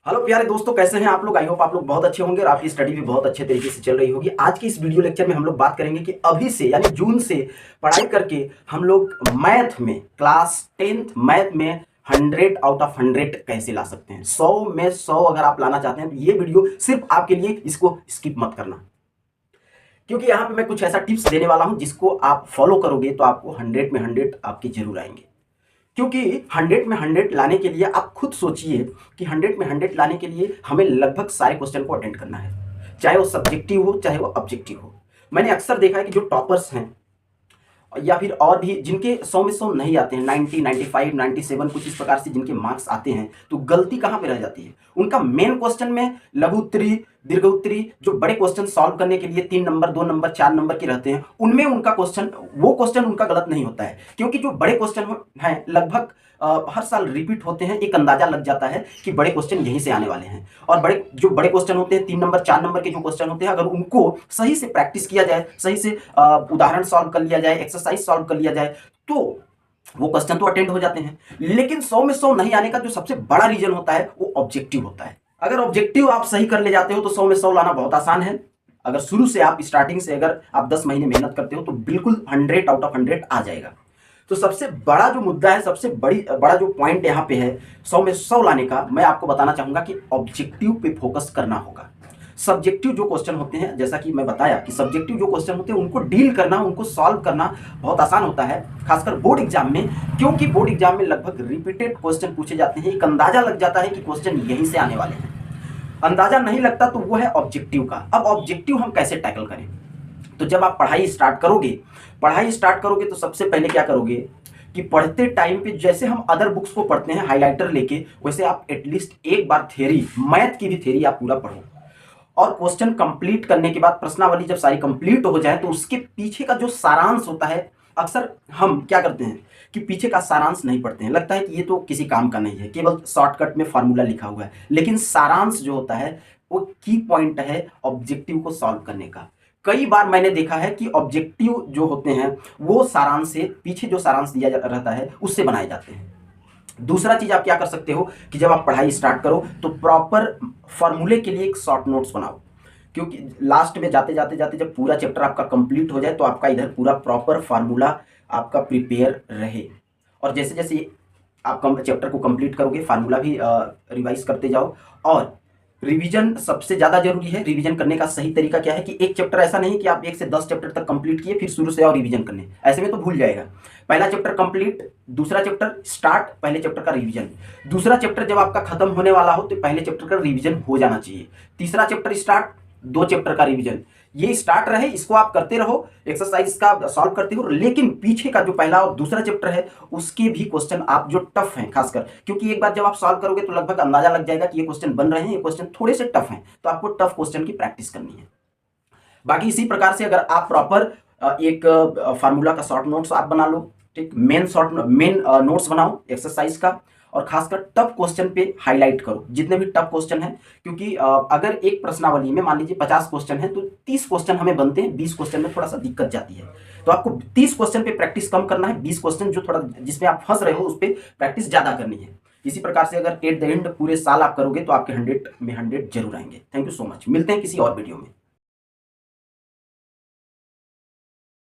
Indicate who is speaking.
Speaker 1: Hello प्यारे दोस्तों, कैसे हैं आप लोग। आई होप आप लोग बहुत अच्छे होंगे और आपकी स्टडी भी बहुत अच्छे तरीके से चल रही होगी। आज की इस वीडियो लेक्चर में हम लोग बात करेंगे कि अभी से यानी जून से पढ़ाई करके हम लोग मैथ में क्लास 10th मैथ में 100 आउट ऑफ 100 कैसे ला सकते हैं। 100 में 100 अगर आप लाना चाहते हैं तो ये वीडियो सिर्फ आपके लिए, इसको स्किप मत करना, क्योंकि यहाँ पे मैं कुछ ऐसा टिप्स देने वाला हूँ जिसको आप फॉलो करोगे तो आपको 100 में 100 आपके जरूर आएंगे। क्योंकि 100 में 100 लाने के लिए आप खुद सोचिए कि 100 में 100 लाने के लिए हमें लगभग सारे क्वेश्चन को अटेंड करना है, चाहे वो सब्जेक्टिव हो चाहे वो ऑब्जेक्टिव हो। मैंने अक्सर देखा है कि जो टॉपर्स हैं या फिर और भी जिनके 100 में 100 नहीं आते हैं, 90, 95, 97 कुछ इस प्रकार से जिनके मार्क्स आते हैं, तो गलती कहाँ पे रह जाती है। उनका मेन क्वेश्चन में लघु उत्तरी, दीर्घ उत्तरी, जो बड़े क्वेश्चन सॉल्व करने के लिए 3 नंबर 2 नंबर 4 नंबर के रहते हैं, उनमें उनका क्वेश्चन, वो क्वेश्चन उनका गलत नहीं होता है। क्योंकि जो बड़े क्वेश्चन हैं लगभग हर साल रिपीट होते हैं, एक अंदाजा लग जाता है कि बड़े क्वेश्चन यहीं से आने वाले हैं। और बड़े क्वेश्चन होते हैं 3 नंबर 4 नंबर के जो क्वेश्चन होते हैं, अगर उनको सही से प्रैक्टिस किया जाए, सही से उदाहरण सॉल्व कर लिया जाए, एक्सरसाइज सॉल्व कर लिया जाए, तो वो क्वेश्चन तो अटेंड हो जाते हैं। लेकिन 100 में 100 नहीं आने का जो सबसे बड़ा रीजन होता है वो ऑब्जेक्टिव होता है। अगर ऑब्जेक्टिव आप सही कर ले जाते हो तो 100 में 100 लाना बहुत आसान है। अगर शुरू से आप स्टार्टिंग से अगर आप 10 महीने मेहनत करते हो तो बिल्कुल 100 आउट ऑफ 100 आ जाएगा। तो सबसे बड़ा जो मुद्दा है, सबसे बड़ा जो पॉइंट यहाँ पे है 100 में 100 लाने का, मैं आपको बताना चाहूंगा कि ऑब्जेक्टिव पे फोकस करना होगा। सब्जेक्टिव जो क्वेश्चन होते हैं, जैसा कि मैं बताया कि सब्जेक्टिव जो क्वेश्चन होते हैं उनको डील करना, उनको सॉल्व करना बहुत आसान होता है, खासकर बोर्ड एग्जाम में। क्योंकि बोर्ड एग्जाम में लगभग रिपीटेड क्वेश्चन पूछे जाते हैं, एक अंदाजा लग जाता है कि क्वेश्चन यहीं से आने वाले हैं। अंदाजा नहीं लगता तो वो है ऑब्जेक्टिव का। अब ऑब्जेक्टिव हम कैसे टैकल करें, तो जब आप पढ़ाई स्टार्ट करोगे तो सबसे पहले क्या करोगे कि पढ़ते टाइम पे जैसे हम अदर बुक्स को पढ़ते हैं हाइलाइटर लेके, वैसे आप एटलीस्ट एक बार थ्योरी, मैथ की भी थ्योरी आप पूरा पढ़ो। और क्वेश्चन कंप्लीट करने के बाद प्रश्नावली जब सारी कंप्लीट हो जाए तो उसके पीछे का जो सारांश होता है, अक्सर हम क्या करते हैं कि पीछे का सारांश नहीं पढ़ते हैं, लगता है कि ये तो किसी काम का नहीं है, केवल शॉर्टकट में फार्मूला लिखा हुआ है। लेकिन सारांश जो होता है वो की पॉइंट है ऑब्जेक्टिव को सॉल्व करने का। कई बार मैंने देखा है कि ऑब्जेक्टिव जो होते हैं वो सारांश से, पीछे जो सारांश दिया रहता है उससे बनाए जाते हैं। दूसरा चीज आप क्या कर सकते हो कि जब आप पढ़ाई स्टार्ट करो तो प्रॉपर फॉर्मूले के लिए एक शॉर्ट नोट्स बनाओ। क्योंकि लास्ट में जाते जाते जब पूरा चैप्टर आपका कंप्लीट हो जाए तो आपका इधर पूरा प्रॉपर फार्मूला आपका प्रिपेयर रहे। और जैसे जैसे आप चैप्टर को कंप्लीट करोगे फार्मूला भी रिवाइज करते जाओ। और रिवीजन सबसे ज़्यादा जरूरी है। रिवीजन करने का सही तरीका क्या है कि एक चैप्टर ऐसा नहीं कि आप 1 से 10 चैप्टर तक कंप्लीट किए फिर शुरू से और रिवीजन करने, ऐसे में तो भूल जाएगा। पहला चैप्टर कंप्लीट, दूसरा चैप्टर स्टार्ट, पहले चैप्टर का रिवीजन। दूसरा चैप्टर जब आपका खत्म होने वाला हो तो पहले चैप्टर का रिवीजन हो जाना चाहिए। तीसरा चैप्टर स्टार्ट, 2 चैप्टर का रिवीजन। ये स्टार्ट रहे, इसको आप करते रहो, एक्सरसाइज का सॉल्व करते हो। लेकिन पीछे का जो पहला और दूसरा चैप्टर है उसके भी क्वेश्चन आप जो टफ हैं, खासकर क्योंकि एक बार जब आप सॉल्व करोगे तो लगभग अंदाजा लग जाएगा कि ये क्वेश्चन बन रहे हैं, ये क्वेश्चन थोड़े से टफ हैं, तो आपको टफ क्वेश्चन की प्रैक्टिस करनी है। बाकी इसी प्रकार से अगर आप प्रॉपर एक फार्मूला का शॉर्ट नोट्स आप बना लो, ठीक, मेन नोट्स बनाओ एक्सरसाइज का, और खासकर टफ क्वेश्चन पे हाईलाइट करो जितने भी टफ क्वेश्चन हैं। क्योंकि अगर एक प्रश्नावली में मान लीजिए 50 क्वेश्चन है तो 30 क्वेश्चन हमें बनते हैं, 20 क्वेश्चन में थोड़ा सा दिक्कत जाती है। तो आपको 30 क्वेश्चन पे प्रैक्टिस कम करना है, 20 क्वेश्चन जो थोड़ा जिसमें आप फंस रहे हो उस पर प्रैक्टिस ज्यादा करनी है। इसी प्रकार से अगर एट द एंड पूरे साल आप करोगे तो आपके 100 में 100 जरूर आएंगे। थैंक यू सो मच, मिलते हैं किसी और वीडियो में।